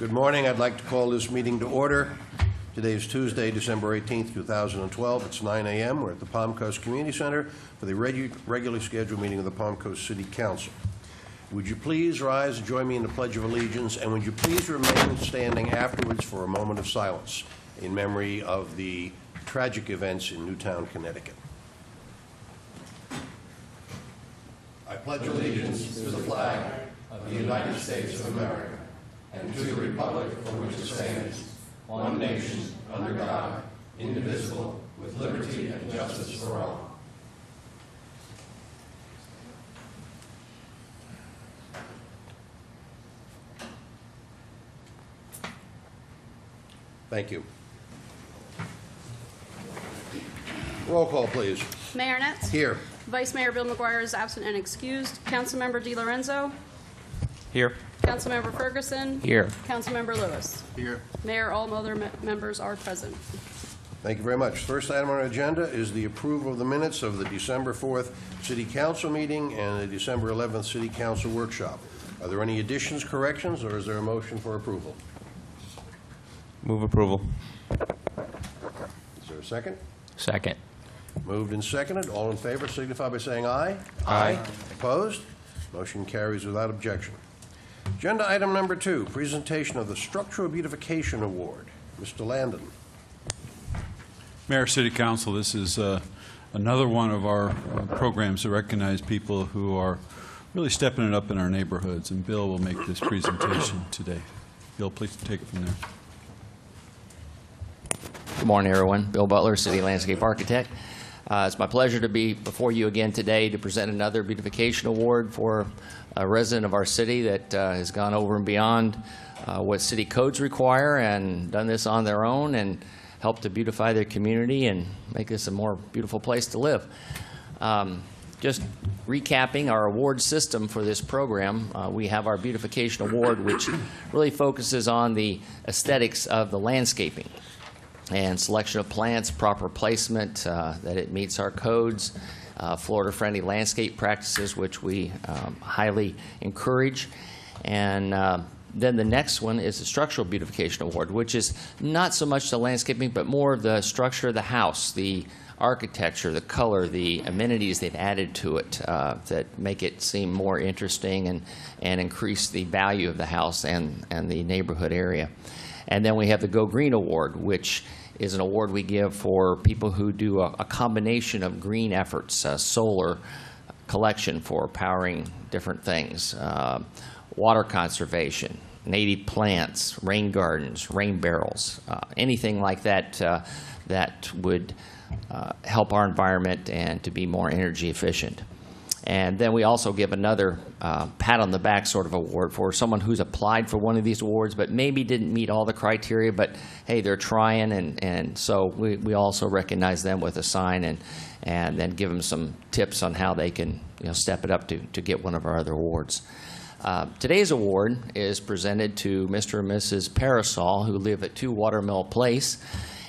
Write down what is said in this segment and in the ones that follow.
Good morning. I'd like to call this meeting to order. Today is Tuesday, December 18th, 2012. It's 9 a.m. We're at the Palm Coast Community Center for the regularly scheduled meeting of the Palm Coast City Council. Would you please rise and join me in the Pledge of Allegiance, and would you please remain standing afterwards for a moment of silence in memory of the tragic events in Newtown, Connecticut. I pledge allegiance to the flag of the United States of America and to the republic for which it stands, one nation, under God, indivisible, with liberty and justice for all. Thank you. Roll call, please. Mayor Nets. Here. Vice Mayor Bill McGuire is absent and excused. Councilmember DiLorenzo. Here. Councilmember Ferguson. Here. Councilmember Lewis. Here. Mayor, all other members are present. Thank you very much. First item on our agenda is the approval of the minutes of the December 4th City Council meeting and the December 11th City Council workshop. Are there any additions, corrections, or is there a motion for approval? Move approval. Is there a second? Second. Moved and seconded. All in favor signify by saying aye. Aye. Opposed? Motion carries without objection. Agenda item number 2, presentation of the Structural Beautification Award. Mr. Landon. Mayor, City Council, this is another one of our programs to recognize people who are really stepping it up in our neighborhoods, and Bill will make this presentation today. Bill, please take it from there. Good morning, everyone. Bill Butler, City Landscape Architect. It's my pleasure to be before you again today to present another beautification award for a resident of our city that has gone over and beyond what city codes require and done this on their own and helped to beautify their community and make this a more beautiful place to live. Just recapping our award system for this program, we have our beautification award, which really focuses on the aesthetics of the landscaping and selection of plants, proper placement, that it meets our codes, Florida-friendly landscape practices, which we highly encourage. And then the next one is the Structural Beautification Award, which is not so much the landscaping, but more of the structure of the house, the architecture, the color, the amenities they've added to it that make it seem more interesting and increase the value of the house and the neighborhood area. And then we have the Go Green Award, which is an award we give for people who do a combination of green efforts, solar collection for powering different things, water conservation, native plants, rain gardens, rain barrels, anything like that that would help our environment and to be more energy efficient. And then we also give another pat on the back sort of award for someone who's applied for one of these awards but maybe didn't meet all the criteria, but hey, they're trying, and so we also recognize them with a sign and then give them some tips on how they can step it up to get one of our other awards. Today's award is presented to Mr. and Mrs. Parasol, who live at 2 Watermill Place,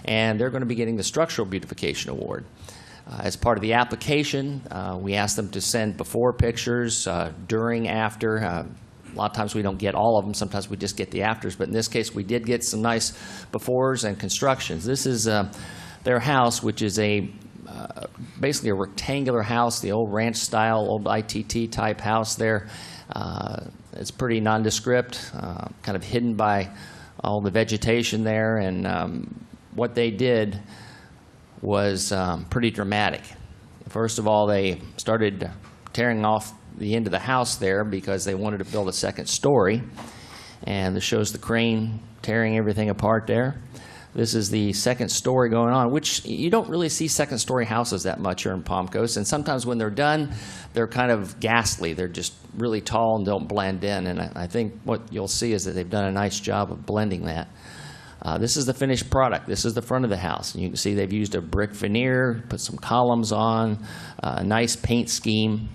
and they're going to be getting the Structural Beautification Award. As part of the application, we asked them to send before pictures, during, after. A lot of times we don't get all of them. Sometimes we just get the afters. But in this case, we did get some nice befores and constructions. This is their house, which is basically a rectangular house, the old ranch-style, old ITT type house there. It's pretty nondescript, kind of hidden by all the vegetation there. And what they did was pretty dramatic. First of all, they started tearing off the end of the house there because they wanted to build a second story. And this shows the crane tearing everything apart there. This is the second story going on, which you don't really see second story houses that much here in Palm Coast. And sometimes when they're done, they're kind of ghastly. They're just really tall and don't blend in. And I think what you'll see is that they've done a nice job of blending that. This is the finished product. This is the front of the house. And you can see they've used a brick veneer, put some columns on, a nice paint scheme.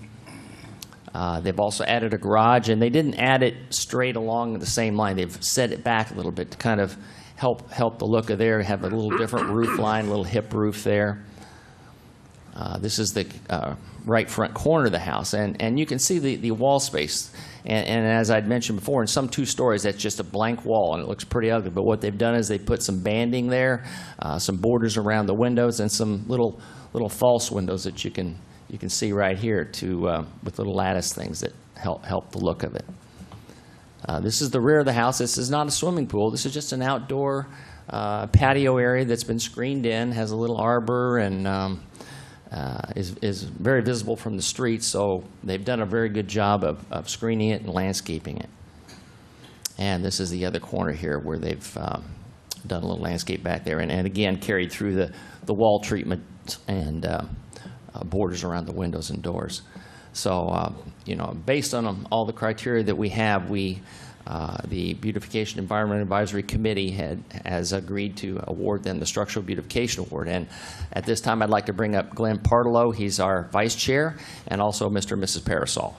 They've also added a garage, and they didn't add it straight along the same line. They've set it back a little bit to kind of help the look of there, have a little different roof line, a little hip roof there. This is the right front corner of the house, and you can see the wall space. And as I'd mentioned before, in some 2 stories, that's just a blank wall, and it looks pretty ugly. But what they've done is they put some banding there, some borders around the windows, and some little false windows that you can see right here with little lattice things that help the look of it. This is the rear of the house. This is not a swimming pool. This is just an outdoor patio area that's been screened in, has a little arbor, and is very visible from the street, so they've done a very good job of screening it and landscaping it. And this is the other corner here where they've done a little landscape back there, and again carried through the wall treatment and borders around the windows and doors. So, based on all the criteria that we have, the Beautification Environment Advisory Committee has agreed to award them the Structural Beautification Award. And at this time, I'd like to bring up Glenn Partolo. He's our Vice Chair, and also Mr. and Mrs. Parasol.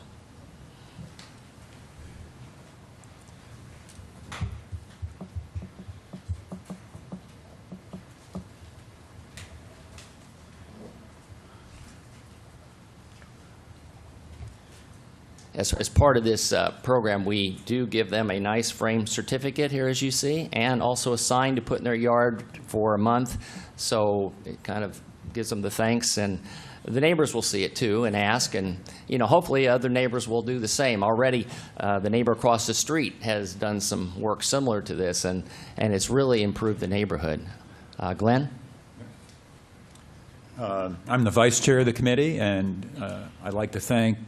As part of this program, we do give them a nice framed certificate here, as you see, and also a sign to put in their yard for a month. So it kind of gives them the thanks, and the neighbors will see it too and ask, and hopefully other neighbors will do the same. Already, the neighbor across the street has done some work similar to this, and it's really improved the neighborhood. Glenn? I'm the vice chair of the committee, and I'd like to thank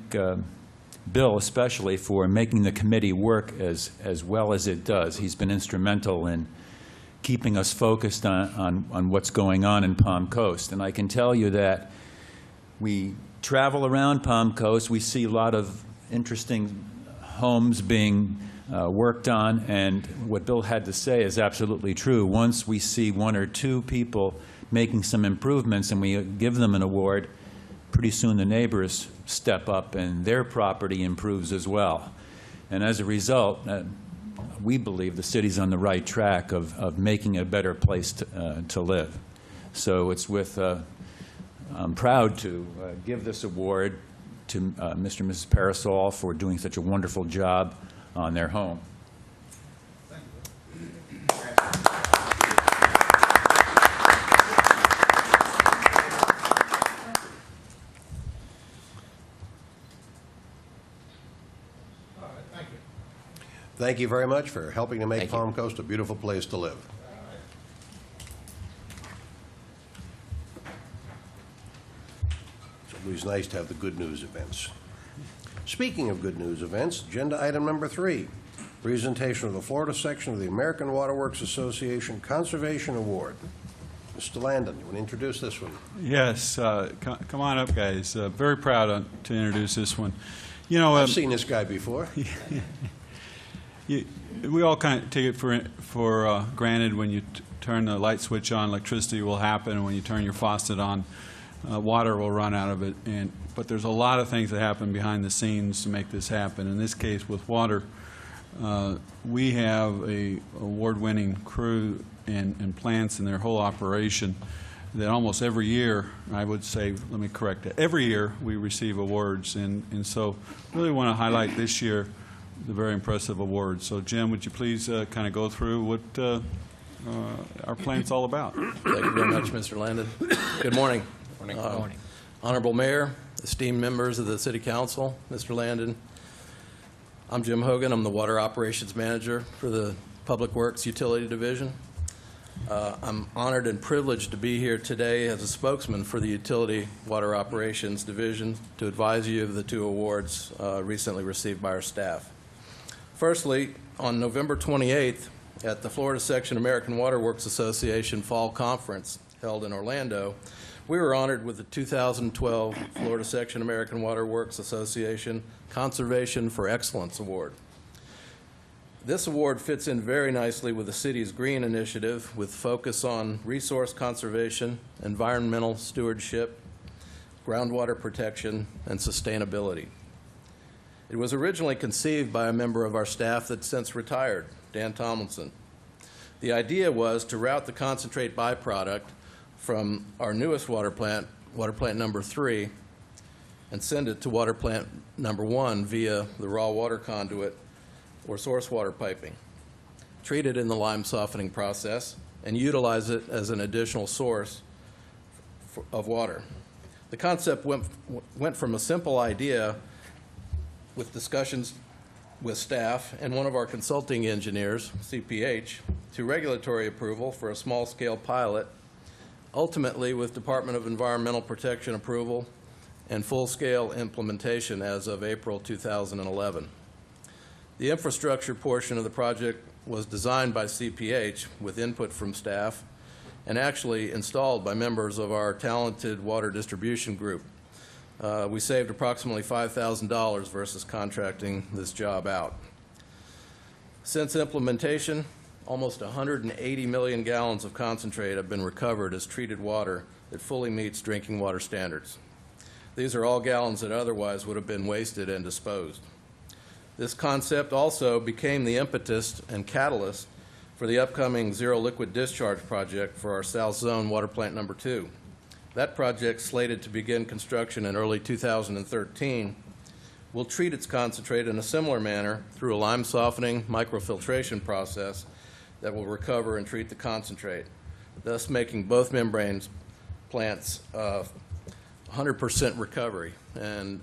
Bill especially for making the committee work as well as it does. He's been instrumental in keeping us focused on what's going on in Palm Coast. And I can tell you that we travel around Palm Coast, we see a lot of interesting homes being worked on, and what Bill had to say is absolutely true. Once we see 1 or 2 people making some improvements and we give them an award, pretty soon the neighbors step up and their property improves as well. And as a result, we believe the city's on the right track of making it a better place to live. So it's I'm proud to give this award to Mr. and Mrs. Parasol for doing such a wonderful job on their home. Thank you very much for helping to make Thank you. Palm Coast a beautiful place to live. It's always nice to have the good news events. Speaking of good news events, agenda item number 3, presentation of the Florida section of the American Water Works Association Conservation Award. Mr. Landon, you want to introduce this one? Yes, come on up, guys. Very proud to introduce this one. I've seen this guy before. We all kind of take it for granted when you turn the light switch on, electricity will happen, and when you turn your faucet on, water will run out of it. But there's a lot of things that happen behind the scenes to make this happen. In this case, with water, we have a award-winning crew and plants in their whole operation that almost every year, I would say, let me correct it, every year we receive awards. And so really want to highlight this year the very impressive awards. So Jim, would you please kind of go through what our plant's all about? Thank you very much, Mr. Landon. Good morning. Good morning. Honorable Mayor, esteemed members of the City Council, Mr. Landon. I'm Jim Hogan. I'm the Water Operations Manager for the Public Works Utility Division. I'm honored and privileged to be here today as a spokesman for the Utility Water Operations Division to advise you of the 2 awards recently received by our staff. Firstly, on November 28th, at the Florida Section American Water Works Association Fall Conference held in Orlando, we were honored with the 2012 Florida Section American Water Works Association Conservation for Excellence Award. This award fits in very nicely with the city's green initiative with focus on resource conservation, environmental stewardship, groundwater protection, and sustainability. It was originally conceived by a member of our staff that's since retired, Dan Tomlinson. The idea was to route the concentrate byproduct from our newest water plant, water plant number 3 and send it to water plant number 1 via the raw water conduit or source water piping. Treat it in the lime softening process and utilize it as an additional source of water. The concept went from a simple idea with discussions with staff and one of our consulting engineers, CPH, to regulatory approval for a small-scale pilot, ultimately with Department of Environmental Protection approval and full-scale implementation as of April 2011. The infrastructure portion of the project was designed by CPH with input from staff and actually installed by members of our talented water distribution group. We saved approximately $5,000 versus contracting this job out. Since implementation, almost 180 million gallons of concentrate have been recovered as treated water that fully meets drinking water standards. These are all gallons that otherwise would have been wasted and disposed. This concept also became the impetus and catalyst for the upcoming Zero Liquid Discharge project for our South Zone Water Plant number 2. That project, slated to begin construction in early 2013, will treat its concentrate in a similar manner through a lime softening microfiltration process that will recover and treat the concentrate, thus making both membranes plants 100% recovery. And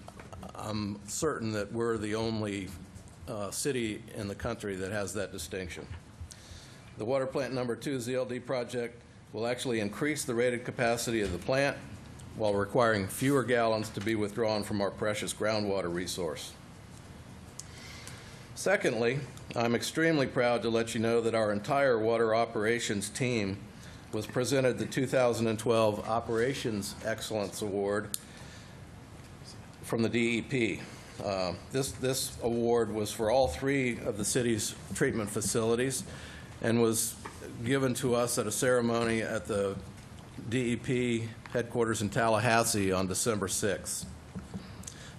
I'm certain that we're the only city in the country that has that distinction. The water plant number 2 ZLD project will actually increase the rated capacity of the plant while requiring fewer gallons to be withdrawn from our precious groundwater resource. Secondly, I'm extremely proud to let you know that our entire water operations team was presented the 2012 Operations Excellence Award from the DEP. This award was for all 3 of the city's treatment facilities and was given to us at a ceremony at the DEP headquarters in Tallahassee on December 6th.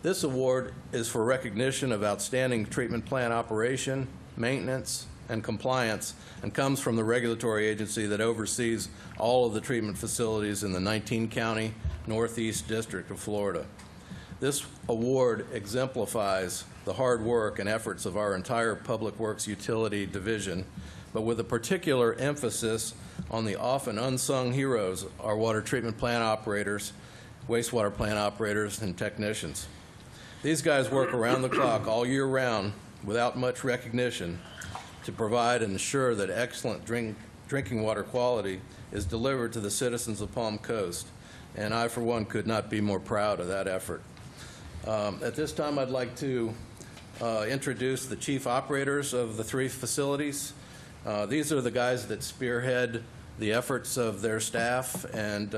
This award is for recognition of outstanding treatment plant operation, maintenance, and compliance, and comes from the regulatory agency that oversees all of the treatment facilities in the 19-county Northeast District of Florida. This award exemplifies the hard work and efforts of our entire Public Works Utility Division, but with a particular emphasis on the often unsung heroes, our water treatment plant operators, wastewater plant operators, and technicians. These guys work around the clock all year round without much recognition to provide and ensure that excellent drinking water quality is delivered to the citizens of Palm Coast, and I, for one, could not be more proud of that effort. At this time, I'd like to introduce the chief operators of the 3 facilities. These are the guys that spearhead the efforts of their staff, and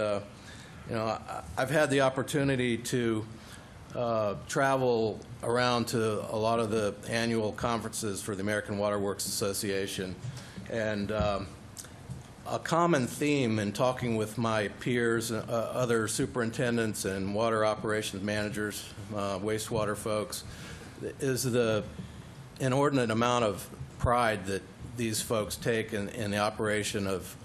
I've had the opportunity to travel around to a lot of the annual conferences for the American Water Works Association, and a common theme in talking with my peers, other superintendents and water operations managers, wastewater folks, is the inordinate amount of pride that these folks take in the operation of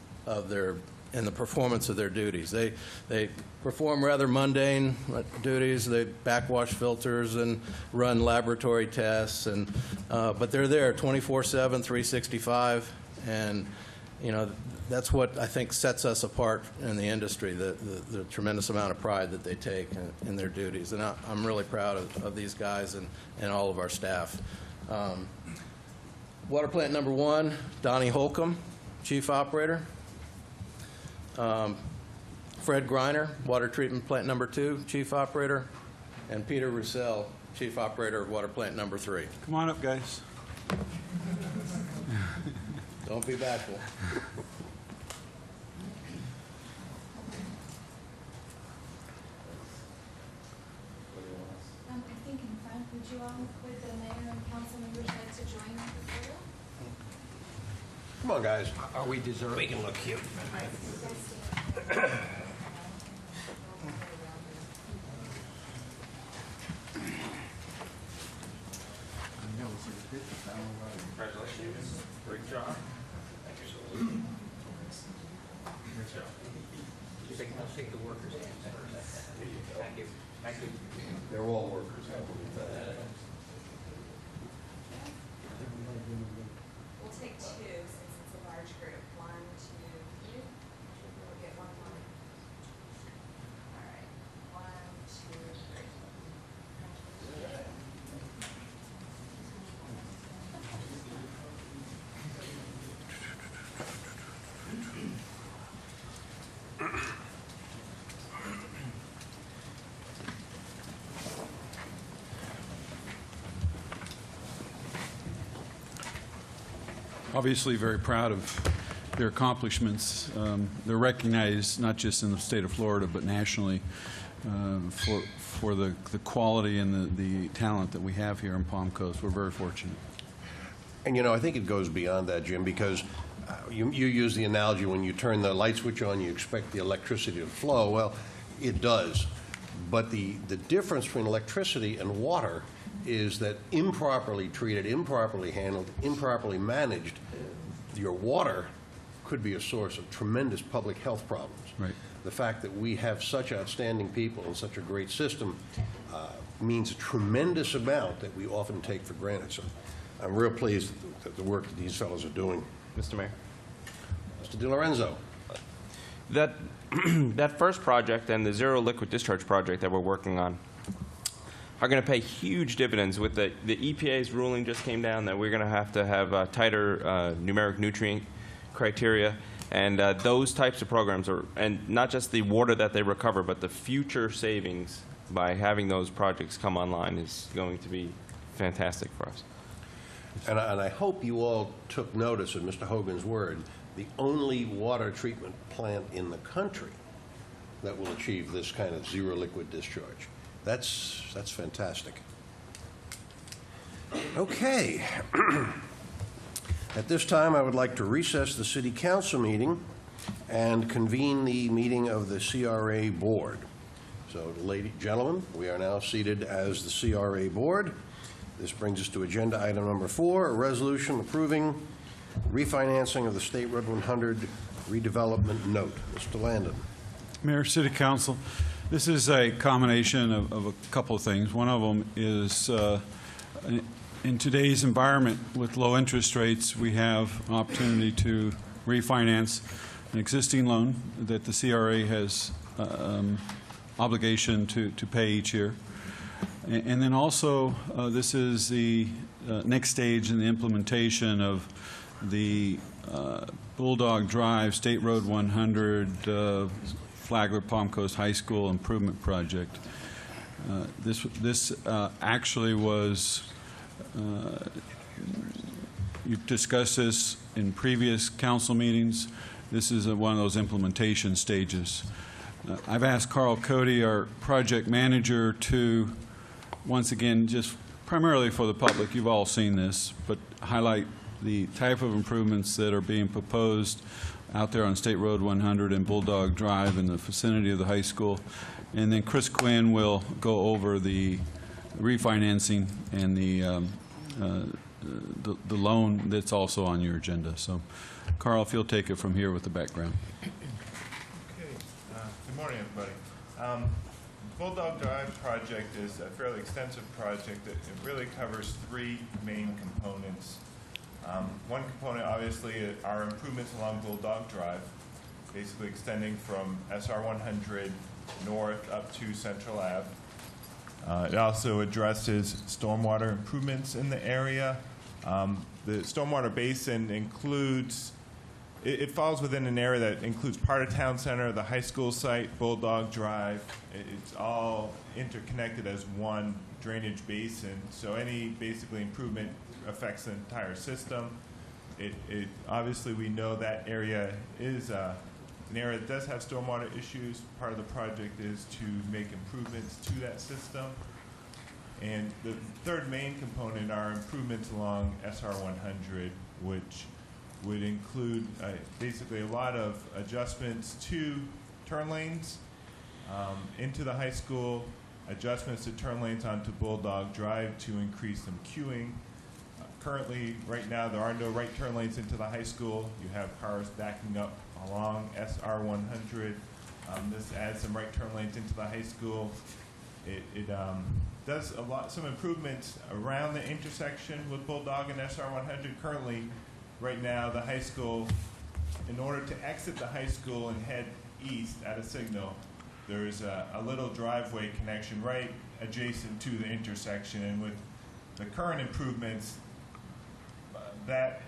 their, in the performance of their duties. They perform rather mundane duties. They backwash filters and run laboratory tests, and but they're there 24/7, 365, and that's what I think sets us apart in the industry, the tremendous amount of pride that they take in their duties. And I'm really proud of these guys and all of our staff. Water plant number 1, Donnie Holcomb, chief operator. Fred Greiner, water treatment plant number 2, chief operator. And Peter Roussel, chief operator of water plant number 3. Come on up, guys. Don't be bashful. I think in front, would you all, would the mayor and council members like to join the photo? Come on, guys. Are we deserving? We can look cute. Congratulations. Great job. Thank you so much. Great job. Take the workers' hands first. Thank you. Thank you. They're all workers. We'll take two since it's a large group. 1, 2, 3. We'll get one more. All right. 1, 2, 3. Obviously very proud of their accomplishments. They're recognized not just in the state of Florida, but nationally for the quality and the talent that we have here in Palm Coast. We're very fortunate. And, you know, I think it goes beyond that, Jim, because you use the analogy when you turn the light switch on, you expect the electricity to flow. Well, it does. But the difference between electricity and water is that improperly treated, improperly handled, improperly managed, your water could be a source of tremendous public health problems. Right. The fact that we have such outstanding people and such a great system means a tremendous amount that we often take for granted. So I'm real pleased that the work that these fellows are doing. Mr. Mayor. Mr. DiLorenzo. That, that first project and the zero liquid discharge project that we're working on are going to pay huge dividends. With the EPA's ruling just came down that we're going to have tighter numeric nutrient criteria, and those types of programs are, and not just the water that they recover, but the future savings by having those projects come online is going to be fantastic for us. And I hope you all took notice of Mr. Hogan's word, the only water treatment plant in the country that will achieve this kind of zero liquid discharge. That's fantastic. Okay. At this time, I would like to recess the City Council meeting and convene the meeting of the CRA Board. So, gentlemen, we are now seated as the CRA Board. This brings us to agenda item number 4, a resolution approving refinancing of the State Road 100 redevelopment note. Mr. Landon. Mayor, City Council, this is a combination of a couple of things. One of them is in today's environment with low interest rates, we have an opportunity to refinance an existing loan that the CRA has obligation to pay each year. And then also, this is the next stage in the implementation of the Bulldog Drive State Road 100 Flagler Palm Coast High School Improvement Project. This actually was, you've discussed this in previous council meetings. This is one of those implementation stages. I've asked Carl Cody, our project manager, to once again, just primarily for the public, you've all seen this, but highlight the type of improvements that are being proposed out there on State Road 100 and Bulldog Drive in the vicinity of the high school. And then Chris Quinn will go over the refinancing and the loan that's also on your agenda. So, Carl, if you'll take it from here with the background. Okay. Good morning, everybody. Bulldog Drive project is a fairly extensive project. It really covers 3 main components. One component, obviously, are improvements along Bulldog Drive, basically extending from SR 100 north up to Central Ave. It also addresses stormwater improvements in the area. The stormwater basin includes, it falls within an area that includes part of town center, the high school site, Bulldog Drive. It's all interconnected as one drainage basin, so any basically improvement affects the entire system. Obviously, we know that area is an area that does have stormwater issues. Part of the project is to make improvements to that system. And the third main component are improvements along SR 100, which would include basically a lot of adjustments to turn lanes into the high school, adjustments to turn lanes onto Bulldog Drive to increase some queuing. Currently, right now, there are no right turn lanes into the high school. You have cars backing up along SR 100 This adds some right turn lanes into the high school. It does some improvements around the intersection with Bulldog and SR 100. Currently, right now, the high school, in order to exit the high school and head east at a signal, there's a little driveway connection right adjacent to the intersection. And with the current improvements, that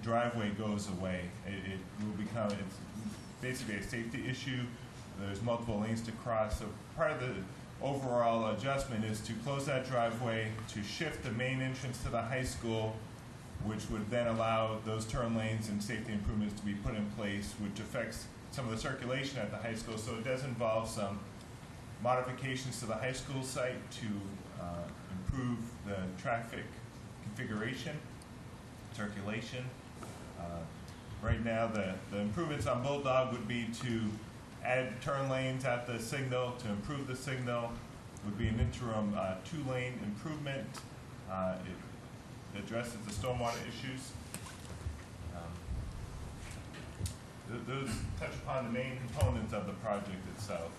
driveway goes away. It will become, it's basically a safety issue. There's multiple lanes to cross. So part of the overall adjustment is to close that driveway, to shift the main entrance to the high school, which would then allow those turn lanes and safety improvements to be put in place, which affects some of the circulation at the high school. So it does involve some modifications to the high school site to improve the traffic configuration, circulation. Right now, the improvements on Bulldog would be to add turn lanes at the signal, to improve the signal, would be an interim 2-lane improvement. It addresses the stormwater issues. Those touch upon the main components of the project itself.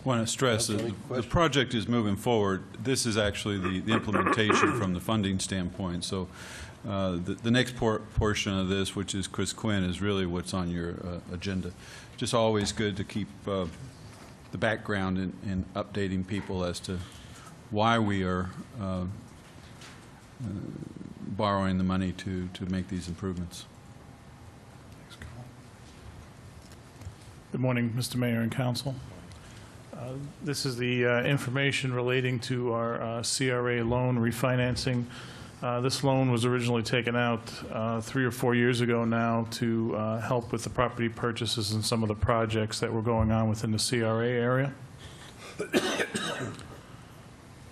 I want to stress that the project is moving forward. This is actually the implementation from the funding standpoint. So the next portion of this, which is Chris Quinn, is really what's on your agenda. Just always good to keep the background in updating people as to why we are borrowing the money to make these improvements. Good morning, Mr. Mayor and Council. This is the information relating to our CRA loan refinancing. This loan was originally taken out 3 or 4 years ago now to help with the property purchases and some of the projects that were going on within the CRA area.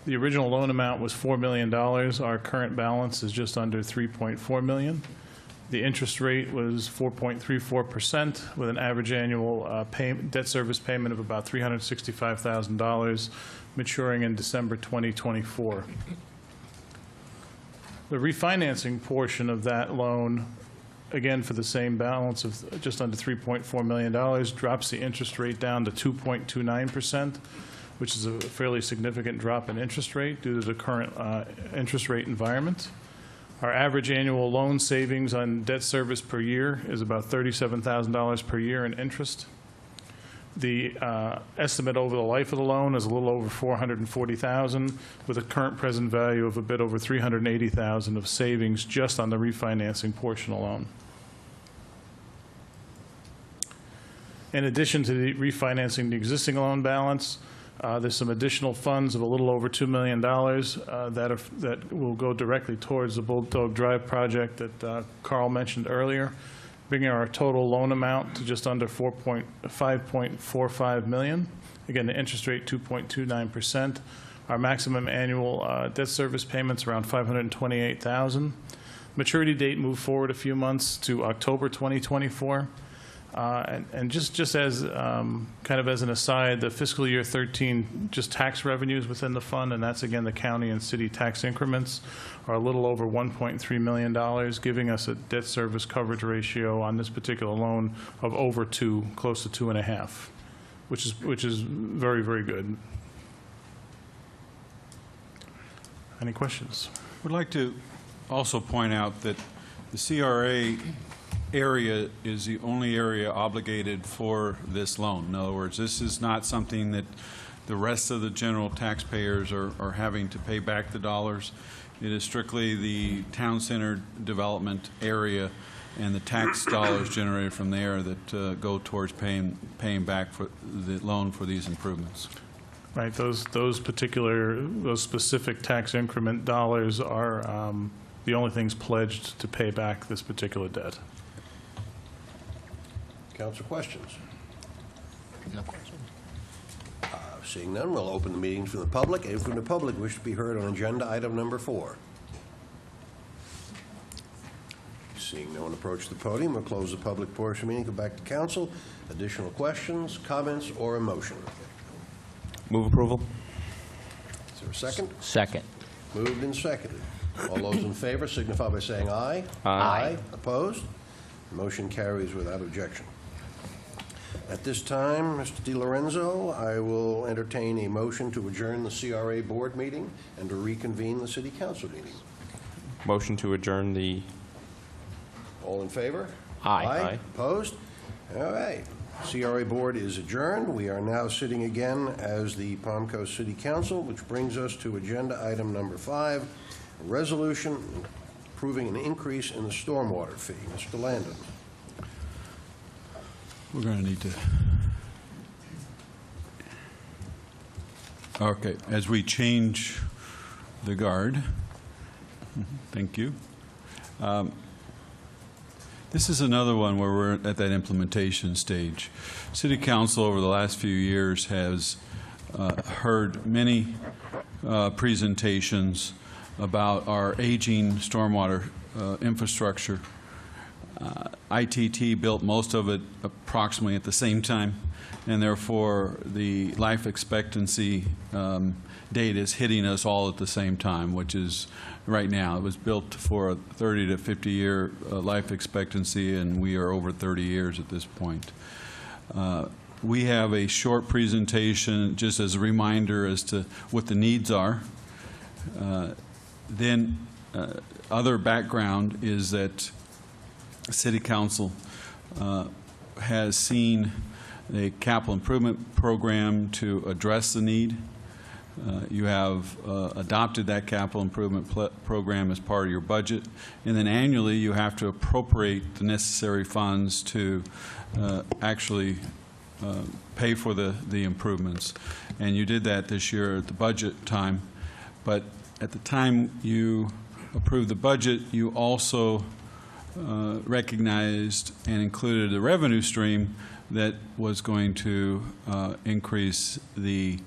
The original loan amount was $4 million. Our current balance is just under $3.4 million. The interest rate was 4.34% with an average annual debt service payment of about $365,000, maturing in December 2024. The refinancing portion of that loan, again for the same balance of just under $3.4 million, drops the interest rate down to 2.29%, which is a fairly significant drop in interest rate due to the current interest rate environment. Our average annual loan savings on debt service per year is about $37,000 per year in interest. The estimate over the life of the loan is a little over $440,000, with a current present value of a bit over $380,000 of savings just on the refinancing portion alone. In addition to the refinancing the existing loan balance, there's some additional funds of a little over $2 million that will go directly towards the Bulldog Drive project that Carl mentioned earlier, bringing our total loan amount to just under $5.45 million. Again, the interest rate 2.29%. Our maximum annual debt service payments around $528,000. Maturity date moved forward a few months to October 2024. And just as kind of as an aside, the fiscal year 13 just tax revenues within the fund, and that's again the county and city tax increments, are a little over $1.3 million, giving us a debt service coverage ratio on this particular loan of over 2, close to 2.5, which is very, very good. Any questions? Would like to also point out that the CRA area is the only area obligated for this loan. In other words, this is not something that the rest of the general taxpayers are having to pay back the dollars. It is strictly the town center development area and the tax dollars generated from there that go towards paying back for the loan for these improvements. Right, those specific tax increment dollars are the only things pledged to pay back this particular debt. Council questions? No questions. Seeing none, we'll open the meeting to the public. Anyone from the public wish to be heard on agenda item number 4? Seeing no one approach the podium, we'll close the public portion of the meeting, go back to council. Additional questions, comments, or a motion? Move approval. Is there a second? Second. Moved and seconded. All those in favor signify by saying aye. Aye. Opposed? Motion carries without objection. At this time, Mr. DiLorenzo, I will entertain a motion to adjourn the CRA board meeting and to reconvene the city council meeting. Motion to adjourn the, All in favor? Aye. Aye. Opposed? All right. CRA board is adjourned. We are now sitting again as the Palm Coast City Council, which brings us to agenda item number 5, a resolution approving an increase in the stormwater fee. Mr. Landon. We're going to need to... Okay, as we change the guard, thank you. This is another one where we're at that implementation stage. City Council over the last few years has heard many presentations about our aging stormwater infrastructure. ITT built most of it approximately at the same time, and therefore the life expectancy date is hitting us all at the same time, which is right now. It was built for a 30 to 50-year life expectancy, and we are over 30 years at this point. We have a short presentation just as a reminder as to what the needs are. Then other background is that City Council has seen a capital improvement program to address the need. You have adopted that capital improvement program as part of your budget, and then annually you have to appropriate the necessary funds to actually pay for the improvements. And you did that this year at the budget time, but at the time you approved the budget, you also recognized and included a revenue stream that was going to increase the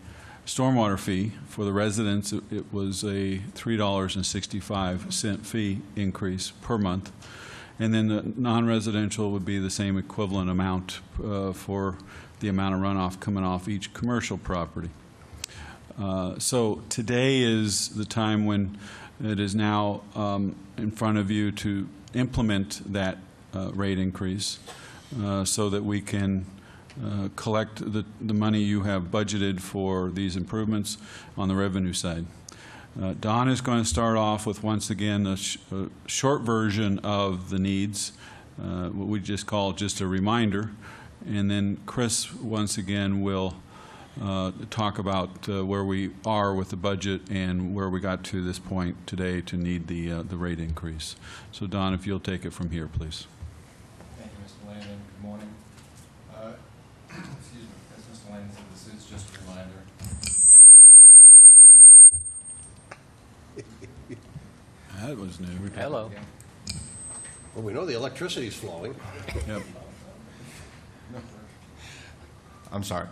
stormwater fee for the residents. It was a $3.65 fee increase per month. And then the non-residential would be the same equivalent amount for the amount of runoff coming off each commercial property. So today is the time when it is now in front of you to implement that rate increase so that we can collect the money you have budgeted for these improvements on the revenue side. Don is going to start off with, once again, a short version of the needs, what we just call just a reminder, and then Chris, once again, will talk about where we are with the budget and where we got to this point today to need the rate increase. So Don, if you'll take it from here, please. Thank you, Mr. Landon. Good morning. Excuse me, as Mr. Landon said, this is just a reminder. That was new. Hello. Well, we know the electricity's flowing. Yep. I'm sorry.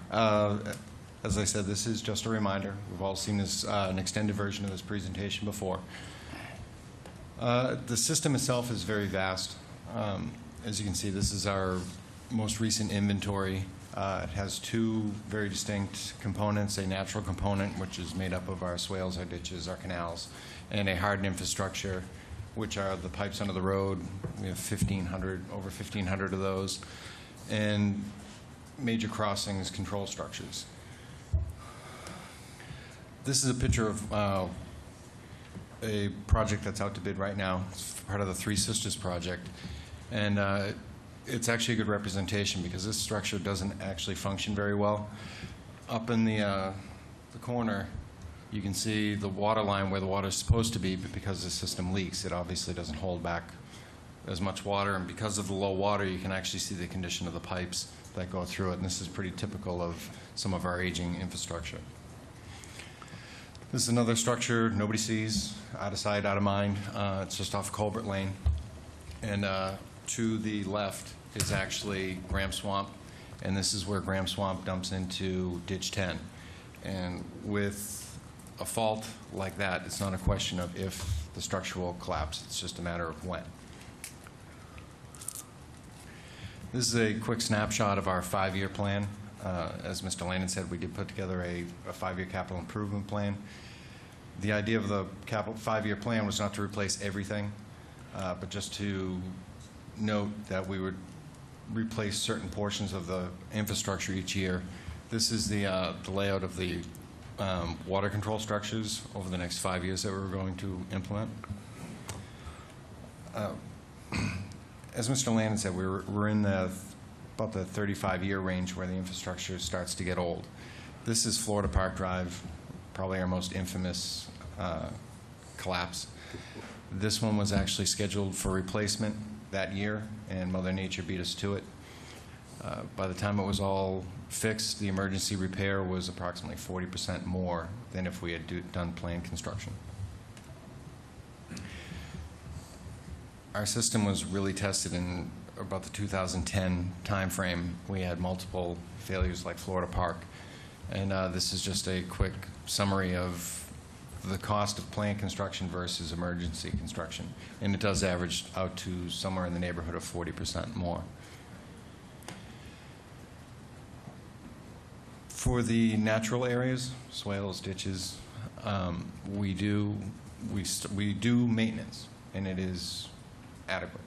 As I said, this is just a reminder. We've all seen this, an extended version of this presentation before. The system itself is very vast. As you can see, this is our most recent inventory. It has two very distinct components, a natural component, which is made up of our swales, our ditches, our canals, and a hardened infrastructure, which are the pipes under the road. We have over 1,500 of those. And major crossings, control structures. This is a picture of a project that's out to bid right now. It's part of the Three Sisters project. And it's actually a good representation because this structure doesn't actually function very well. Up in the corner, you can see the water line where the water is supposed to be, but because the system leaks, it obviously doesn't hold back as much water. And because of the low water, you can actually see the condition of the pipes that go through it. And this is pretty typical of some of our aging infrastructure. This is another structure nobody sees, out of sight, out of mind. It's just off Colbert Lane. And to the left is actually Graham Swamp, and this is where Graham Swamp dumps into Ditch 10. And with a fault like that, it's not a question of if the structure will collapse, it's just a matter of when. This is a quick snapshot of our 5-year plan. As Mr. Landon said, we did put together a 5-year capital improvement plan. The idea of the 5-year plan was not to replace everything, but just to note that we would replace certain portions of the infrastructure each year. This is the layout of the water control structures over the next 5 years that we're going to implement. As Mr. Landon said, we're in about the 35-year range where the infrastructure starts to get old. This is Florida Park Drive, probably our most infamous collapse. This one was actually scheduled for replacement that year, and Mother Nature beat us to it. By the time it was all fixed, the emergency repair was approximately 40% more than if we had done planned construction. Our system was really tested in about the 2010 timeframe. We had multiple failures like Florida Park. And this is just a quick summary of the cost of planned construction versus emergency construction. And it does average out to somewhere in the neighborhood of 40% more. For the natural areas, swales, ditches, we do maintenance, and it is adequate.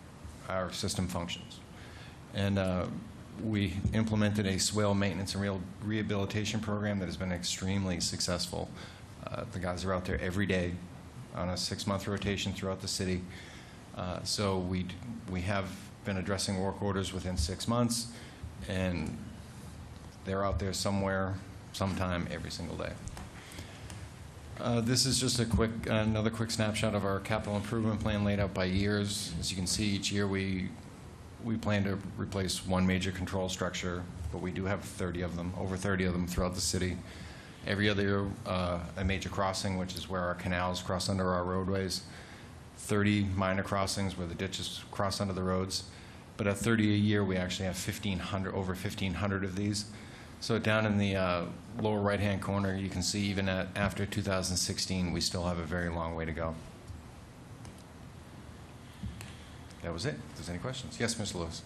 Our system functions. And we implemented a swale maintenance and rehabilitation program that has been extremely successful. The guys are out there every day on a 6-month rotation throughout the city. So we have been addressing work orders within 6 months, and they're out there somewhere, sometime, every single day. This is just another quick snapshot of our capital improvement plan laid out by years. As you can see, each year we plan to replace one major control structure, but we do have 30 of them, over 30 of them throughout the city. Every other year, a major crossing, which is where our canals cross under our roadways. 30 minor crossings where the ditches cross under the roads. But at 30 a year, we actually have over 1,500 of these. So down in the lower right-hand corner, you can see even after 2016, we still have a very long way to go. That was it. If there's any questions. Yes, Mr. Lewis.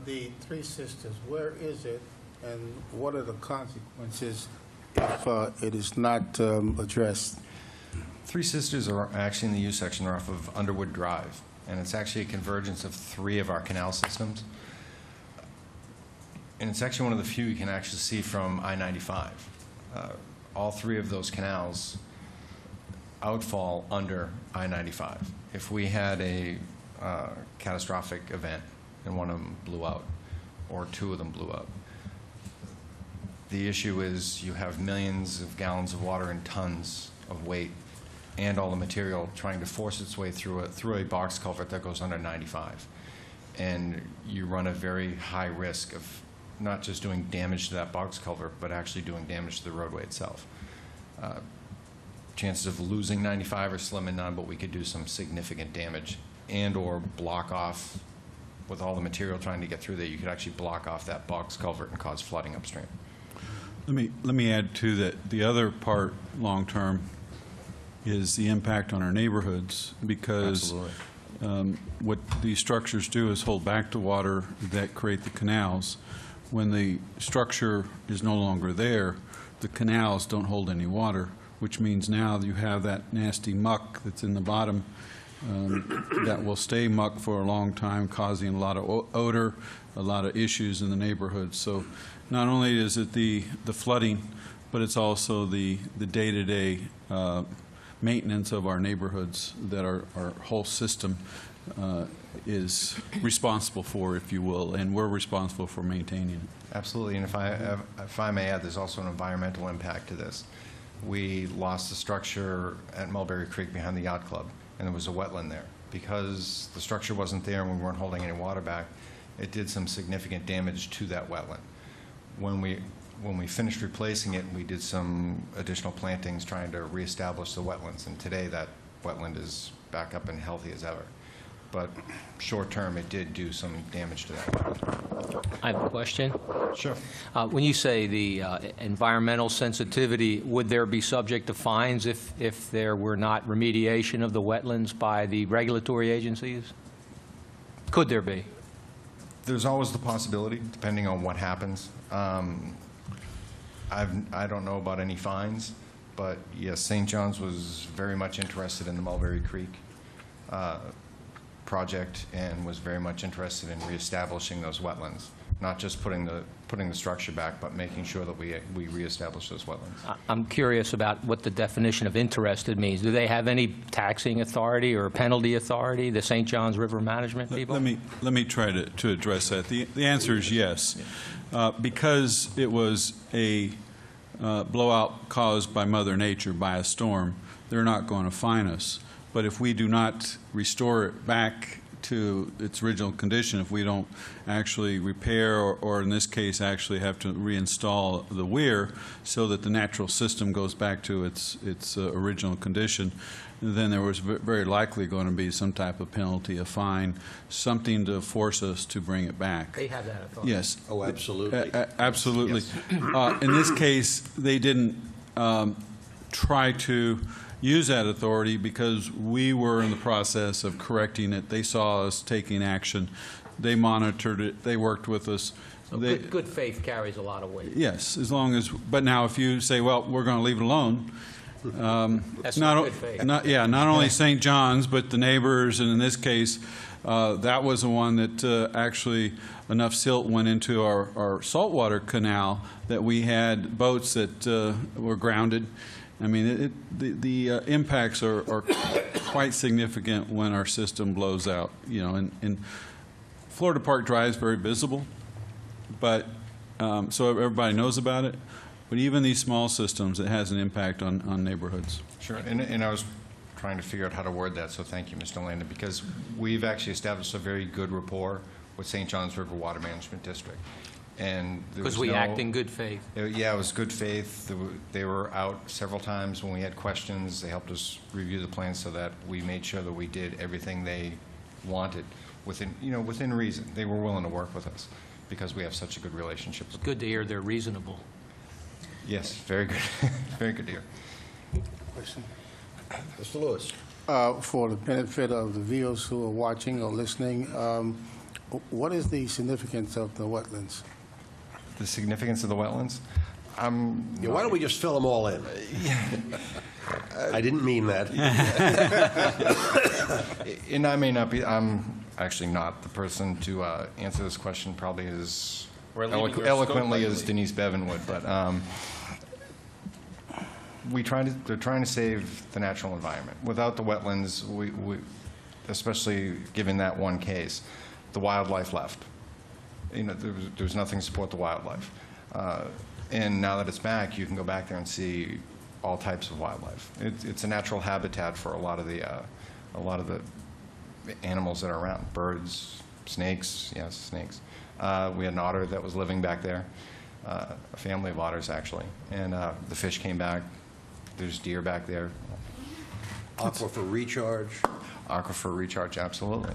The Three Sisters, where is it, and what are the consequences if it is not addressed? Three Sisters are actually in the U section. They're off of Underwood Drive, and it's actually a convergence of 3 of our canal systems. And it's actually one of the few you can actually see from I-95. All 3 of those canals outfall under I-95. If we had a catastrophic event and one of them blew out, or 2 of them blew out, the issue is you have millions of gallons of water and tons of weight and all the material trying to force its way through a box culvert that goes under 95. And you run a very high risk of not just doing damage to that box culvert, but actually doing damage to the roadway itself. Chances of losing 95 are slim and none, but we could do some significant damage and or block off, with all the material trying to get through there, you could actually block off that box culvert and cause flooding upstream. Let me add to that. The other part, long-term, is the impact on our neighborhoods, because what these structures do is hold back the water that create the canals. When the structure is no longer there, the canals don't hold any water, which means now you have that nasty muck that's in the bottom that will stay muck for a long time, causing a lot of odor, a lot of issues in the neighborhood. So not only is it the flooding, but it's also the day-to-day maintenance of our neighborhoods that our whole system is responsible for, if you will, and we're responsible for maintaining it. Absolutely, and if I may add, there's also an environmental impact to this. We lost the structure at Mulberry Creek behind the yacht club, and there was a wetland there. Because the structure wasn't there and we weren't holding any water back, it did some significant damage to that wetland. When we finished replacing it, we did some additional plantings trying to reestablish the wetlands, and today that wetland is back up and healthy as ever. But short term, it did do some damage to that wetland. I have a question. Sure. When you say the environmental sensitivity, would there be subject to fines if there were not remediation of the wetlands by the regulatory agencies? Could there be? There's always the possibility, depending on what happens. I don't know about any fines, but yes, St. John's was very much interested in the Mulberry Creek project and was very much interested in reestablishing those wetlands, not just putting the structure back, but making sure that we reestablish those wetlands. I'm curious about what the definition of interested means. Do they have any taxing authority or penalty authority, the St. Johns River Management people? Let me try to address that. The answer is yes. Because it was a blowout caused by Mother Nature, by a storm, they're not going to fine us. But if we do not restore it back to its original condition, if we don't actually repair or in this case actually have to reinstall the weir so that the natural system goes back to its original condition, then there was very likely going to be some type of penalty, a fine, something to force us to bring it back. They have that authority. Yes. Oh, absolutely. Absolutely. Yes. In this case, they didn't try to use that authority because we were in the process of correcting it. They saw us taking action. They monitored it. They worked with us. So good faith carries a lot of weight. Yes, as long as, but now if you say, well, we're going to leave it alone, That's not good faith. not only St. John's, but the neighbors, and in this case, that was the one that actually enough silt went into our saltwater canal that we had boats that were grounded. I mean, the impacts are quite significant when our system blows out. You know, and Florida Park Drive is very visible, but so everybody knows about it. But even these small systems, it has an impact on neighborhoods. Sure, and I was trying to figure out how to word that, so thank you, Mr. Landon, because we've actually established a very good rapport with St. Johns River Water Management District. And Because we act in good faith. Yeah, it was good faith. They were out several times when we had questions. They helped us review the plans so that we made sure that we did everything they wanted within reason. They were willing to work with us because we have such a good relationship with them. Good to hear they're reasonable. Yes, very good. Very good to hear. Question. Mr. Lewis. For the benefit of the viewers who are watching or listening, what is the significance of the wetlands? The significance of the wetlands? Yeah, why don't we just fill them all in? I didn't mean that. And I may not be, I'm actually not the person to answer this question probably as eloquently as Denise Bevan would, but they're trying to save the natural environment. Without the wetlands, we especially given that one case, the wildlife left. You know, there was nothing to support the wildlife. And now that it's back, you can go back there and see all types of wildlife. It's a natural habitat for a lot of the animals that are around. Birds, snakes, yes, snakes. We had an otter that was living back there, a family of otters actually. And the fish came back. There's deer back there. Aquifer recharge. Aquifer recharge, absolutely.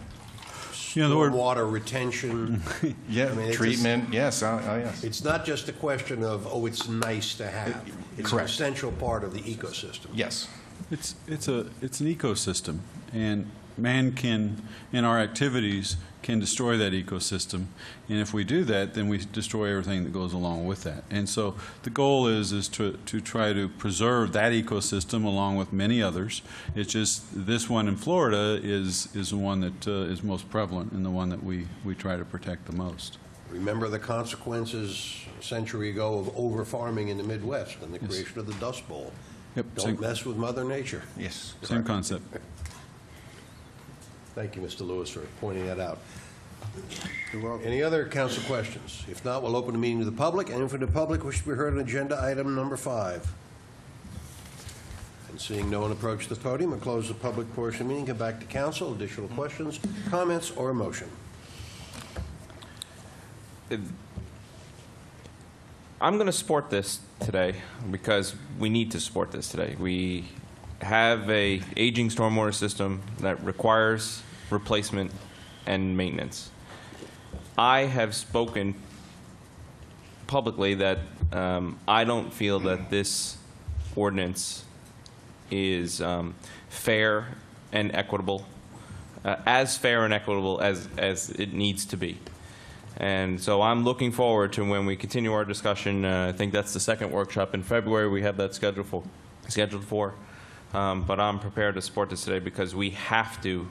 You know, the word Water retention. Yeah, I mean, it's treatment, yes, yes. It's not just a question of, oh, it's nice to have. It's an Correct. essential part of the ecosystem. Yes. it's an ecosystem, and man can, in our activities, can destroy that ecosystem. And if we do that, then we destroy everything that goes along with that. And so the goal is to try to preserve that ecosystem along with many others. It's just this one in Florida is the one that is most prevalent and the one that we try to protect the most. Remember the consequences a century ago of over-farming in the Midwest and the creation of the Dust Bowl. Yep, Don't mess with Mother Nature. Yes. same concept. Thank you, Mr. Lewis, for pointing that out. You're welcome. Any other council questions? If not, we'll open the meeting to the public. Anyone from the public wish to be heard on agenda item number 5? And seeing no one approach the podium, I'll close the public portion of the meeting, come back to council. Additional questions, comments, or a motion? I'm going to support this today because we need to support this today. We have a aging stormwater system that requires replacement and maintenance. I have spoken publicly that I don't feel that this ordinance is fair and equitable, as fair and equitable as it needs to be. And so I'm looking forward to when we continue our discussion. I think that's the second workshop in February. We have that scheduled for. But I'm prepared to support this today because we have to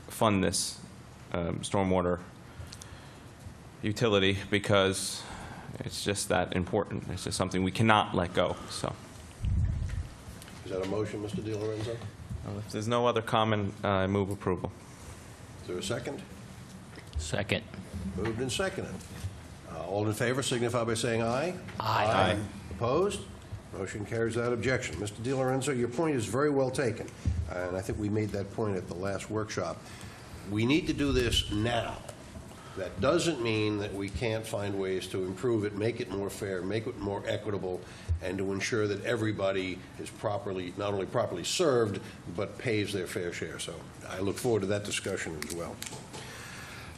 fund this stormwater utility because it's just that important. It's just something we cannot let go. So, Is that a motion, Mr. Di Lorenzo? if there's no other comment, I move approval. Is there a second? Second. Moved and seconded. All in favor signify by saying aye. Aye. Opposed? Motion carries without objection. Mr. Di Lorenzo, your point is very well taken, and I think we made that point at the last workshop. We need to do this now. That doesn't mean that we can't find ways to improve it, make it more fair, make it more equitable, and to ensure that everybody is properly, not only properly served, but pays their fair share. So I look forward to that discussion as well.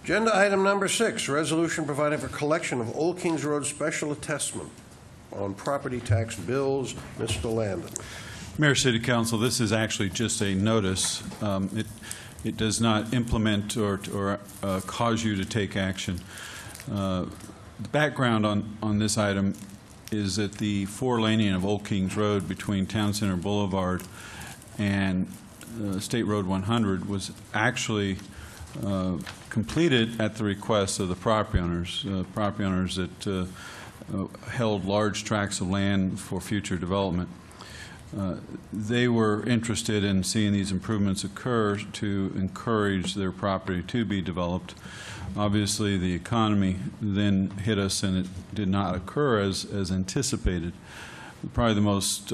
Agenda item number 6, resolution providing for collection of Old Kings Road special assessment on property tax bills. Mr. Landon. Mayor, City Council, this is actually just a notice. It does not implement or cause you to take action. The background on this item is that the four-laning of Old Kings Road between Town Center Boulevard and State Road 100 was actually completed at the request of the property owners that held large tracts of land for future development. They were interested in seeing these improvements occur to encourage their property to be developed. Obviously, the economy then hit us, and it did not occur as anticipated. Probably the most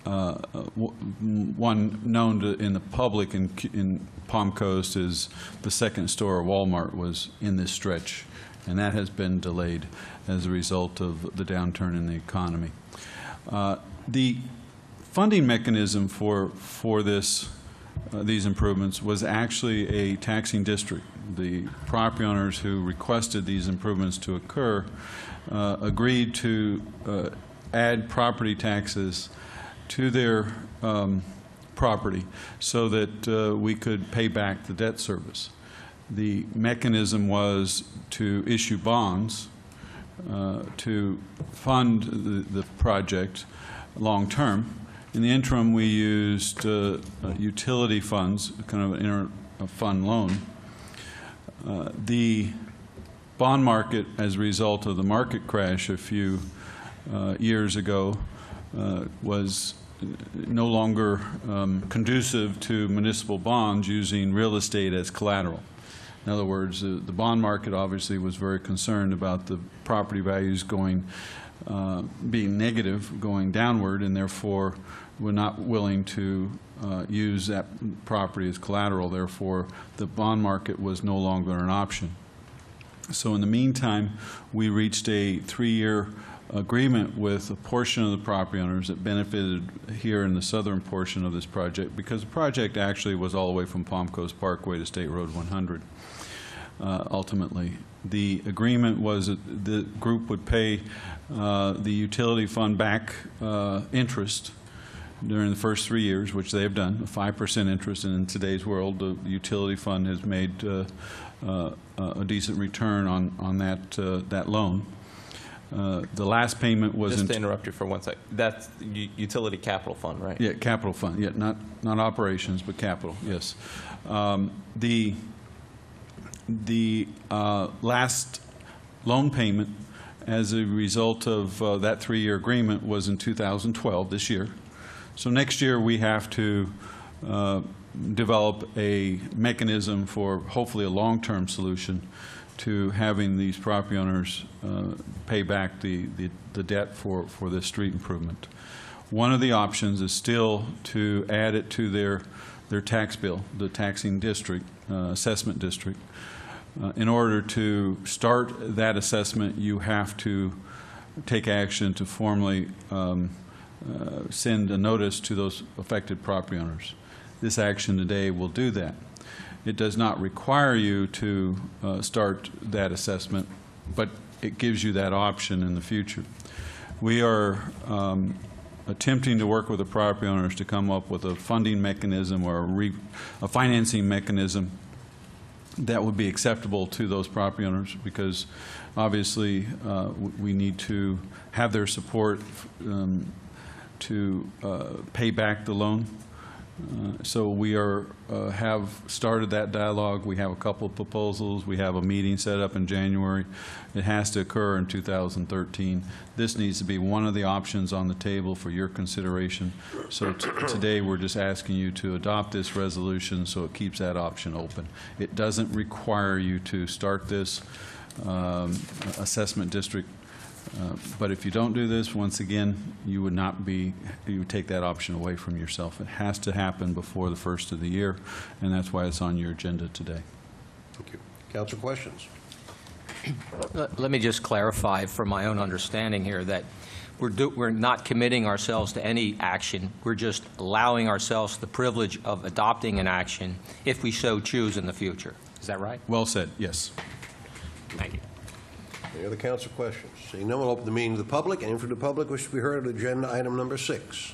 one known in the public in Palm Coast is the second store of Walmart was in this stretch, and that has been delayed as a result of the downturn in the economy. The funding mechanism for these improvements was actually a taxing district. The property owners who requested these improvements to occur agreed to add property taxes to their property so that we could pay back the debt service. The mechanism was to issue bonds to fund the project long term. In the interim, we used utility funds, kind of an inter-fund loan. The bond market, as a result of the market crash a few years ago, was no longer conducive to municipal bonds using real estate as collateral. In other words, the bond market obviously was very concerned about the property values being negative, going downward, and therefore were not willing to use that property as collateral. Therefore, the bond market was no longer an option. So in the meantime, we reached a 3-year agreement with a portion of the property owners that benefited here in the southern portion of this project, because the project actually was all the way from Palm Coast Parkway to State Road 100. Ultimately, the agreement was that the group would pay the utility fund back interest during the first 3 years, which they have done, a 5% interest, and in today's world, the utility fund has made a decent return on that loan. The last payment was... Just to interrupt you for 1 sec. That's utility capital fund, right? Yeah, capital fund. Yeah, not operations, but capital, yes. The last loan payment as a result of that 3-year agreement was in 2012, this year. So next year we have to develop a mechanism for hopefully a long-term solution to having these property owners pay back the debt for this street improvement. One of the options is still to add it to their tax bill, the taxing district, assessment district. In order to start that assessment, you have to take action to formally send a notice to those affected property owners. This action today will do that. It does not require you to start that assessment, but it gives you that option in the future. We are attempting to work with the property owners to come up with a funding mechanism or a financing mechanism that would be acceptable to those property owners, because obviously we need to have their support to pay back the loan. So we have started that dialogue. We have a couple of proposals. We have a meeting set up in January. It has to occur in 2013. This needs to be one of the options on the table for your consideration. So today, we're just asking you to adopt this resolution so it keeps that option open. It doesn't require you to start this assessment district. But if you don't do this, once again, you would take that option away from yourself. It has to happen before the first of the year, and that's why it's on your agenda today. Thank you. Council questions? Let me just clarify for my own understanding here that we're not committing ourselves to any action. We're just allowing ourselves the privilege of adopting an action if we so choose in the future. Is that right? Well said, yes. Thank you. Any other council questions? Seeing none, we'll open the meeting to the public. Anyone from the public wish to be heard on agenda item number 6?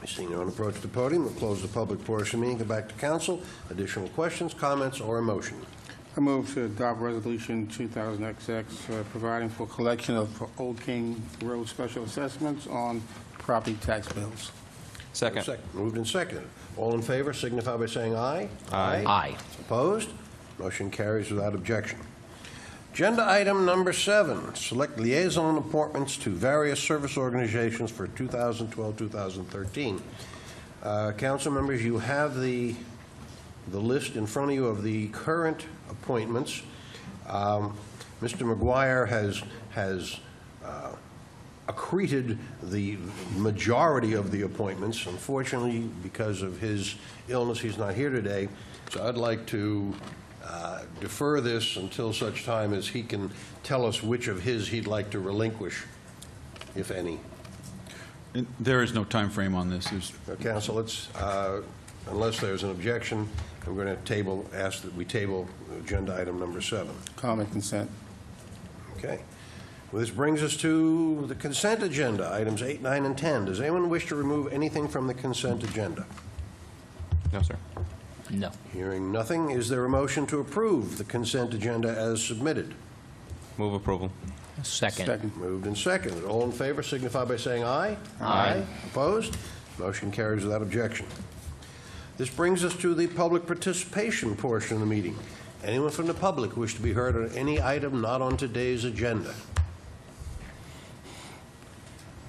Seeing no one approach the podium, we'll close the public portion of the meeting, go back to council. Additional questions, comments, or a motion? I move to adopt Resolution 2000XX, providing for collection of Old King Road special assessments on property tax bills. Second. Moved and seconded. All in favor signify by saying aye. Aye. Aye. Opposed? Motion carries without objection. Agenda item number 7, select liaison appointments to various service organizations for 2012-2013. Council members, you have the list in front of you of the current appointments. Mr. McGuire has accreted the majority of the appointments. Unfortunately, because of his illness, he's not here today. So I'd like to defer this until such time as he can tell us which of his he'd like to relinquish, if any. There is no time frame on this. Council, let's, unless there's an objection, I'm going to ask that we table agenda item number 7. Common consent. Okay. Well, this brings us to the consent agenda, items 8, 9, and 10. Does anyone wish to remove anything from the consent agenda? No, sir. No. Hearing nothing, is there a motion to approve the consent agenda as submitted? Move approval. Second. Moved and seconded. All in favor signify by saying aye. Aye. Opposed? Motion carries without objection. This brings us to the public participation portion of the meeting. Anyone from the public wish to be heard on any item not on today's agenda?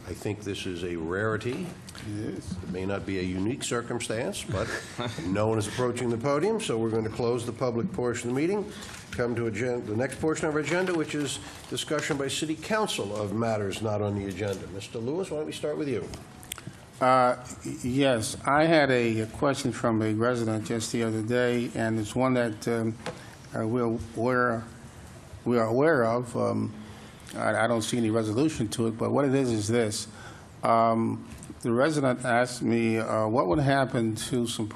I think this is a rarity. It may not be a unique circumstance, but no one is approaching the podium, so we're going to close the public portion of the meeting, come to the next portion of our agenda, which is discussion by City Council of matters not on the agenda. Mr. Lewis, why don't we start with you? Yes, I had a question from a resident just the other day, and it's one that we are aware of. I don't see any resolution to it, but what it is this. The resident asked me what would happen to some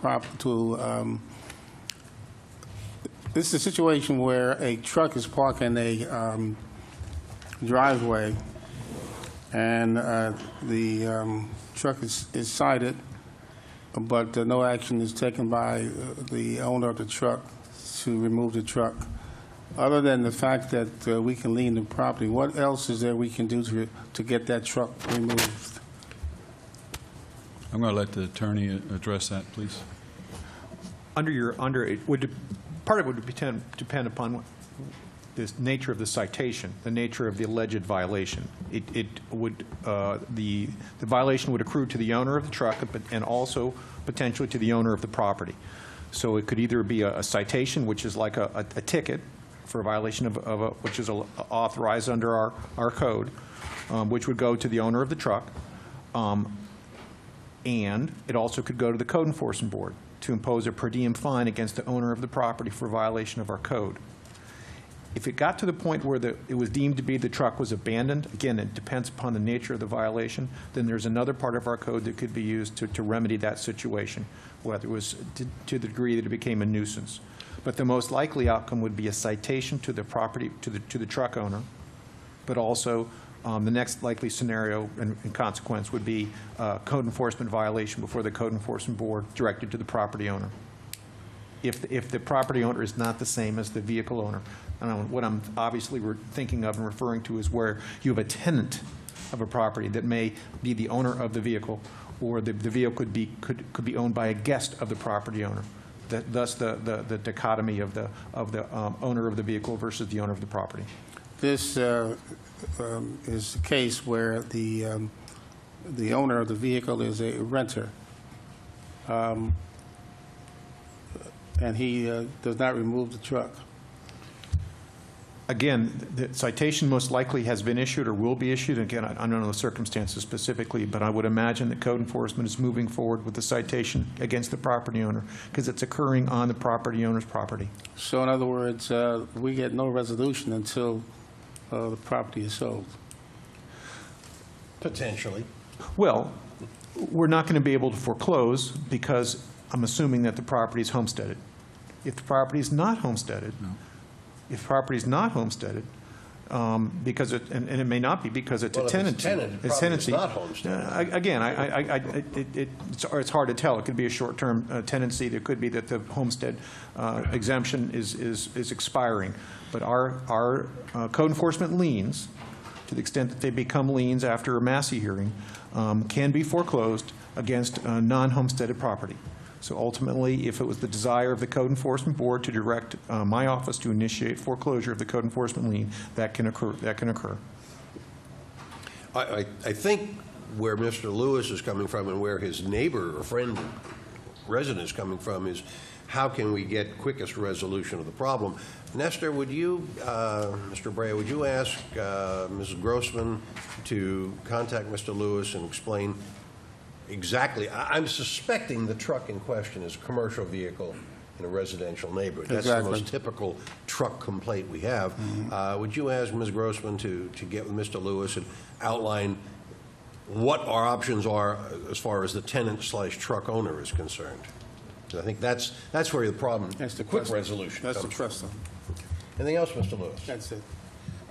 this is a situation where a truck is parked in a driveway, and the truck is cited, but no action is taken by the owner of the truck to remove the truck. Other than the fact that we can lien the property, what else is there we can do to get that truck removed? I'm going to let the attorney address that, please. Part of it would depend upon the nature of the citation, the nature of the alleged violation. The violation would accrue to the owner of the truck and also potentially to the owner of the property. So it could either be a citation, which is like a ticket for a violation which is authorized under our code, which would go to the owner of the truck. And it also could go to the Code Enforcement Board to impose a per diem fine against the owner of the property for violation of our code. If it got to the point where it was deemed to be the truck was abandoned, again, it depends upon the nature of the violation, then there's another part of our code that could be used to remedy that situation, whether it was to the degree that it became a nuisance. But the most likely outcome would be a citation to the property, to the truck owner, but also the next likely scenario and consequence would be a code enforcement violation before the Code Enforcement Board directed to the property owner. If the property owner is not the same as the vehicle owner. What I'm obviously thinking of and referring to is where you have a tenant of a property that may be the owner of the vehicle or the vehicle could be owned by a guest of the property owner. Thus, the dichotomy of the owner of the vehicle versus the owner of the property. This is a case where the owner of the vehicle is a renter, and he does not remove the truck. Again, the citation most likely has been issued or will be issued. Again, I don't know the circumstances specifically, but I would imagine that code enforcement is moving forward with the citation against the property owner because it's occurring on the property owner's property. So in other words, we get no resolution until the property is sold. Potentially. Well, we're not going to be able to foreclose because I'm assuming that the property is homesteaded. If the property is not homesteaded, because it, and it may not be because it's a tenancy. It's tenancy. Not homesteaded. Again, it's hard to tell. It could be a short-term tenancy. There could be that the homestead exemption is expiring. But our code enforcement liens, to the extent that they become liens after a Massey hearing, can be foreclosed against non-homesteaded property. So ultimately, if it was the desire of the Code Enforcement Board to direct my office to initiate foreclosure of the Code Enforcement lien, that can occur. I think where Mr. Lewis is coming from and where his neighbor or friend resident is coming from is how can we get quickest resolution of the problem. Nestor, would you, Mr. Brea, would you ask Mrs. Grossman to contact Mr. Lewis and explain exactly? I'm suspecting the truck in question is a commercial vehicle in a residential neighborhood. That's Exactly. the most typical truck complaint we have. Would you ask Ms. Grossman to get with Mr. Lewis and outline what our options are as far as the tenant/truck owner is concerned? I think that's where the problem, That's the quick question. resolution That's the comes from. question. Anything else, Mr. Lewis? That's it.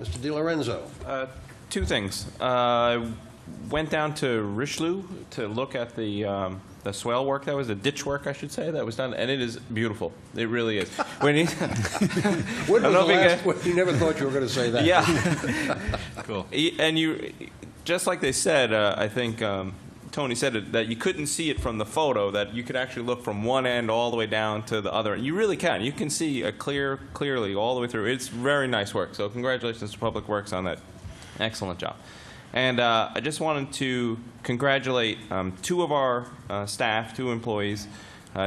Mr. DiLorenzo? Two things. Went down to Richelieu to look at the swale work that was, the ditch work, I should say, that was done, and it is beautiful. It really is. When you, When was the last one? You never thought you were going to say that. Yeah. Cool. And you, just like they said, I think Tony said it, that you couldn't see it from the photo, that you could actually look from one end all the way down to the other. And you really can. You can see clearly all the way through. It's very nice work. So congratulations to Public Works on that. Excellent job. And I just wanted to congratulate two of our staff, two employees,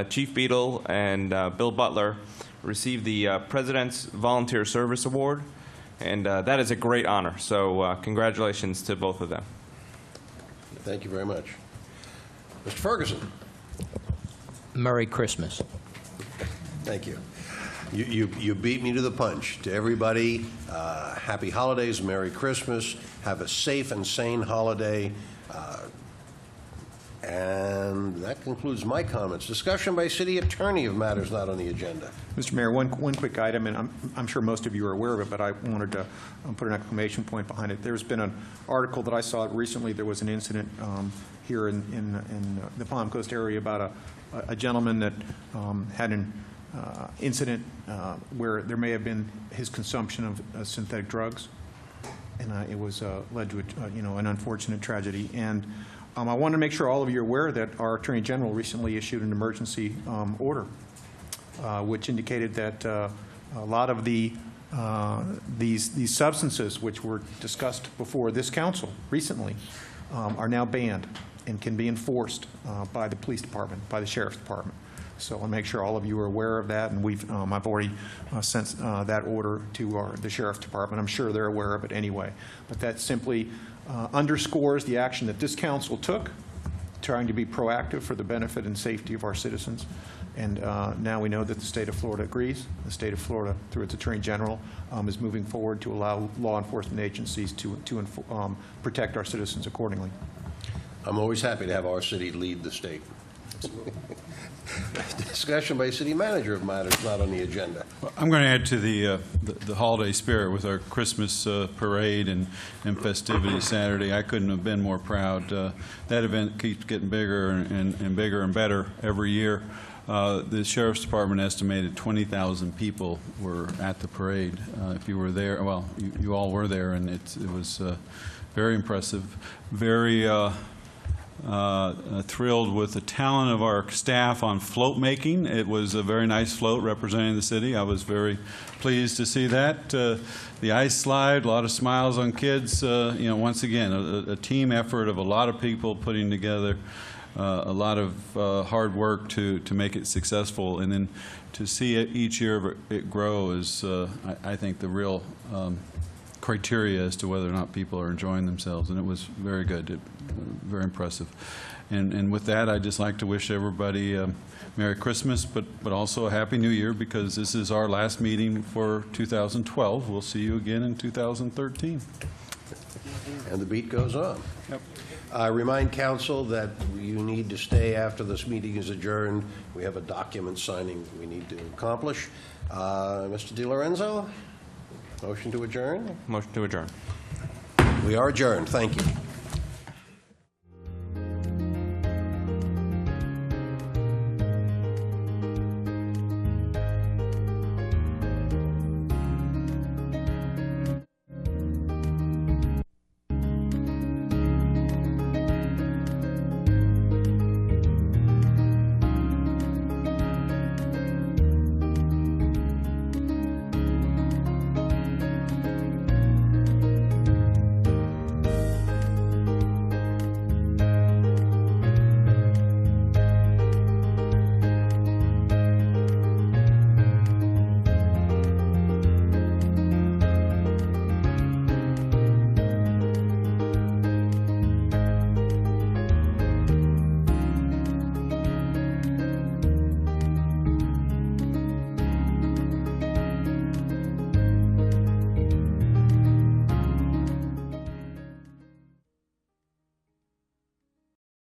Chief Beadle and Bill Butler, received the President's Volunteer Service Award, and that is a great honor. So congratulations to both of them. Thank you very much. Mr. Ferguson? Merry Christmas. Thank you. You beat me to the punch. To everybody, happy holidays, Merry Christmas. Have a safe and sane holiday. And that concludes my comments. Discussion by city attorney of matters not on the agenda. Mr. Mayor, one quick item, and I'm sure most of you are aware of it, but I wanted to put an exclamation point behind it. There's been an article that I saw recently. There was an incident here in the Palm Coast area about a gentleman that had an incident where there may have been his consumption of synthetic drugs, and it was led to an unfortunate tragedy. And I want to make sure all of you are aware that our Attorney General recently issued an emergency order, which indicated that a lot of these substances, which were discussed before this council recently, are now banned and can be enforced by the police department, by the sheriff's department. So I'll make sure all of you are aware of that, and I've already sent that order to the sheriff's department. I'm sure they're aware of it anyway. But that simply underscores the action that this council took, trying to be proactive for the benefit and safety of our citizens. And now we know that the state of Florida agrees. The state of Florida, through its Attorney General, is moving forward to allow law enforcement agencies to protect our citizens accordingly. I'm always happy to have our city lead the state. Discussion by city manager of matters not on the agenda. Well, I'm going to add to the holiday spirit with our Christmas parade and festivities Saturday. I couldn't have been more proud. That event keeps getting bigger and bigger and better every year. The Sheriff's Department estimated 20,000 people were at the parade. If you were there, well, you all were there, and it was very impressive, very Thrilled with the talent of our staff on float making. It was a very nice float representing the city. I was very pleased to see that. The ice slide, a lot of smiles on kids. Once again, a team effort of a lot of people putting together a lot of hard work to make it successful. And then to see it each year it grow is, I think, the real criteria as to whether or not people are enjoying themselves. And it was very good, very impressive. And with that, I'd just like to wish everybody Merry Christmas, but also a Happy New Year, because this is our last meeting for 2012. We'll see you again in 2013. And the beat goes on. Yep. I remind council that you need to stay after this meeting is adjourned. We have a document signing we need to accomplish. Mr. DiLorenzo, motion to adjourn? Motion to adjourn. We are adjourned. Thank you.